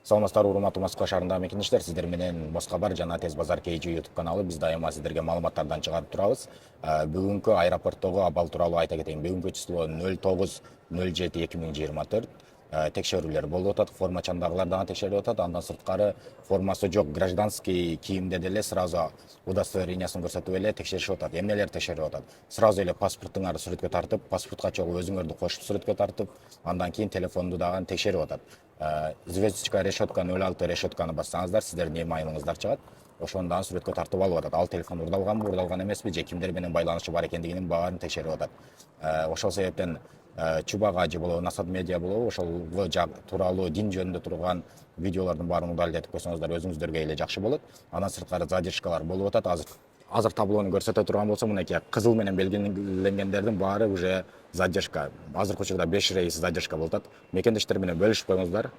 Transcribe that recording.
Саламатсыздарбы, урматтуу Москва шаарындагы мекендештер, сиздер менен Москабар жана Тез базар KG YouTube каналы. Биз дайыма сиздерге маалыматтардан чыгарып турабыз. Бүгүнкү аэропорттогу абал тууралуу айта кетейин. Бүгүнкү число 09/07/2024. Текшерүүлөр болуп атат, форма чандагылар дагы текшерилип атат. Андан сырткары формасы жок гражданский кийимде деле сразу удостоверениясын көрсөтүп эле текшеришип атат. Эмнелер текшерип атат? Сразу эле паспортуңарды сүрөткө тартып, паспортка чогуу өзүңөрдү кошуп сүрөткө тартып, андан кийин телефонду дагы текшерип атат. Звездочка решетка 06 решетканы бассаңыздар, сиздердин имейлиңиздар чыгат. Ошону дагы сүрөткө тартып алып атат. Ал телефон урдалганбы, урдалган эмеспи, же кимдер менен байланышы бар экендигинин баарын текшерип атат. Ошол себептен Чубак же болобу, Насад медиа болобу, ошол жак тууралуу дин жөнүндө турган видеолордун баарын мурдалетип койсоңуздар өзүңүздөргө эле жакшы болот. Андан сырткары задержкалар болуп атат. Азыр таблону көрсөтө турган болсом, мынакей кызыл менен белгиленгендердин баары уже задержка. Азыркы учурда 5 рейс задержка болуп атат. Мекендештер менен бөлүшүп коюңуздар.